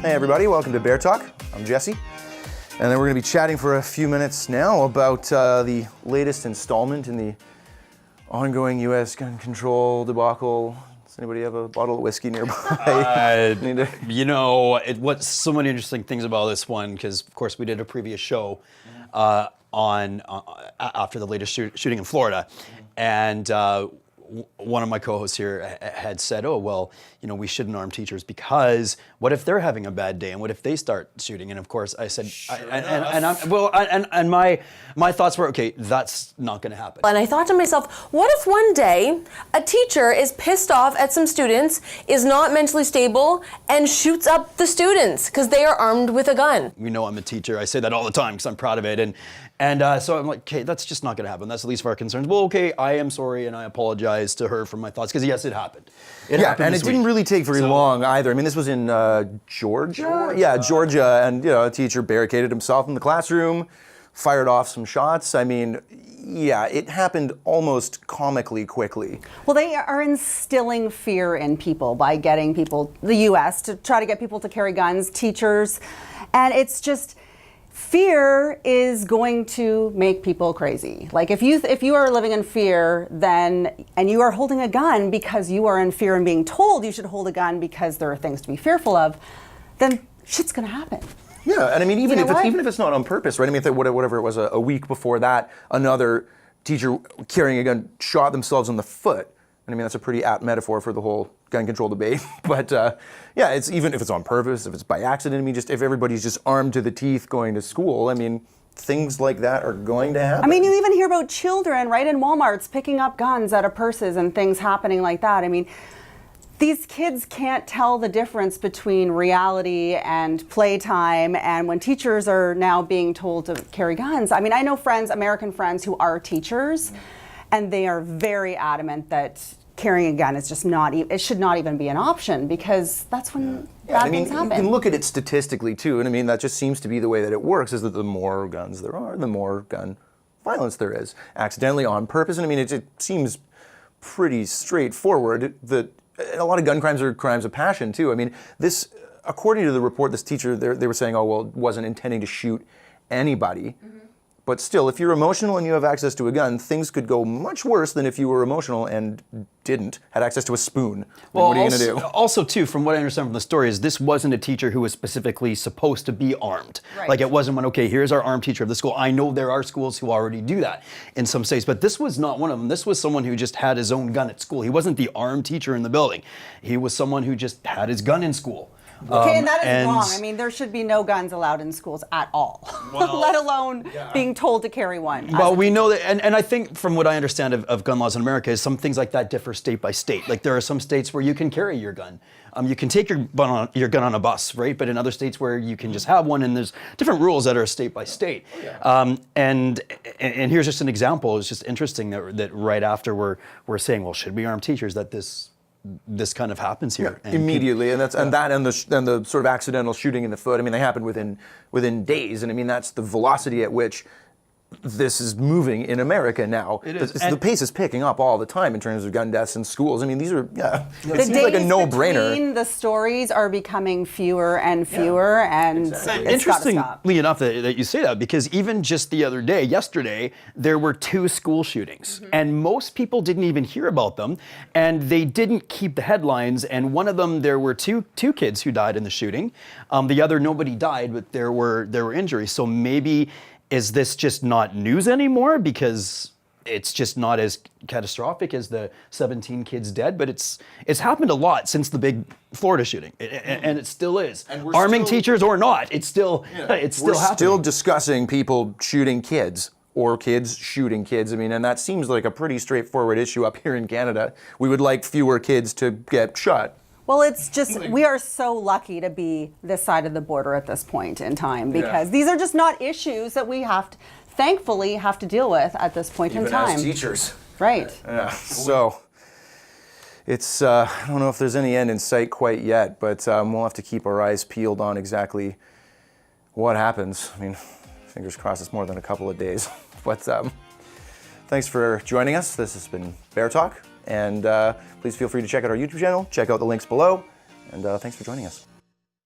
Hey everybody, welcome to Bear Talk. I'm Jesse. And then we're going to be chatting for a few minutes now about the latest installment in the ongoing U.S. gun control debacle. Does anybody have a bottle of whiskey nearby? You know, what's so many interesting things about this one, because of course we did a previous show after the latest shooting in Florida, and one of my co-hosts here had said, "Oh well, you know, we shouldn't arm teachers because what if they're having a bad day and what if they start shooting?" And of course, I said, my thoughts were, okay, that's not going to happen. And I thought to myself, what if one day a teacher is pissed off at some students, is not mentally stable, and shoots up the students because they are armed with a gun? We know I'm a teacher. I say that all the time because I'm proud of it, and so I'm like, okay, that's just not going to happen. That's the least of our concerns. Well, okay, I am sorry and I apologize to her for my thoughts, because yes, it happened. It happened and this it didn't really take very long either. I mean, this was in Georgia? Yeah, Georgia, and you know, a teacher barricaded himself in the classroom, fired off some shots. I mean, yeah, it happened almost comically quickly. Well, they are instilling fear in people by getting people, the U.S., to try to get people to carry guns, teachers, and it's just, fear is going to make people crazy. Like if you are living in fear, and you are holding a gun because you are in fear and being told you should hold a gun because there are things to be fearful of, then shit's gonna happen. Yeah, and I mean, even if it's not on purpose, right? I mean, whatever it was, a week before that, another teacher carrying a gun shot themselves in the foot. And I mean, that's a pretty apt metaphor for the whole gun control debate. But yeah, it's even if it's on purpose, if it's by accident, I mean, just if everybody's just armed to the teeth going to school, I mean, things like that are going to happen. I mean, you even hear about children, right, in Walmarts picking up guns out of purses and things happening like that. I mean, these kids can't tell the difference between reality and playtime, and when teachers are now being told to carry guns. I mean, I know friends, American friends, who are teachers, and they are very adamant that carrying a gun is just it should not even be an option, because that's when bad things happen. You can look at it statistically too, and I mean, that just seems to be the way that it works, is that the more guns there are, the more gun violence there is, accidentally, on purpose. And I mean, it seems pretty straightforward that a lot of gun crimes are crimes of passion too. I mean, this, according to the report, this teacher, they were saying, oh, well, wasn't intending to shoot anybody. But still, if you're emotional and you have access to a gun, things could go much worse than if you were emotional and had access to a spoon. Well, what are you going to do? Also, too, from what I understand from the story, is this wasn't a teacher who was specifically supposed to be armed. Right. Like, it wasn't okay, here's our armed teacher of the school. I know there are schools who already do that in some states, but this was not one of them. This was someone who just had his own gun at school. He wasn't the armed teacher in the building. He was someone who just had his gun in school. Okay, and that is wrong. I mean, there should be no guns allowed in schools at all, let alone being told to carry one. Well, we know that, and I think from what I understand of gun laws in America, is some things like that differ state by state. Like, there are some states where you can carry your gun. You can take your gun on a bus, right? But in other states where you can just have one, and there's different rules that are state by state. And here's just an example. It's just interesting that right after we're saying, well, should we arm teachers, that this kind of happens here immediately, and the sort of accidental shooting in the foot. I mean, they happened within days, and I mean, that's the velocity at which this is moving in America now. It is. The pace is picking up all the time in terms of gun deaths in schools. I mean, these are the it seems like a no-brainer. Between the stories are becoming fewer and fewer, and exactly. it's gotta stop. Interestingly enough that you say that, because even just the other day, yesterday, there were 2 school shootings, and most people didn't even hear about them, and they didn't keep the headlines. And one of them, there were two kids who died in the shooting. The other, nobody died, but there were injuries. So maybe, is this just not news anymore because it's just not as catastrophic as the 17 kids dead? But it's happened a lot since the big Florida shooting, and it still is. Arming teachers or not, it's still happening. We're still discussing people shooting kids, or kids shooting kids. I mean, and that seems like a pretty straightforward issue up here in Canada. We would like fewer kids to get shot. Well, it's just, we are so lucky to be this side of the border at this point in time, because these are just not issues that we thankfully have to deal with at this point in time. Even as teachers. Right. Yeah. So it's, I don't know if there's any end in sight quite yet, but we'll have to keep our eyes peeled on exactly what happens. I mean, fingers crossed it's more than a couple of days. But thanks for joining us. This has been Bear Talk. And please feel free to check out our YouTube channel, check out the links below, and thanks for joining us.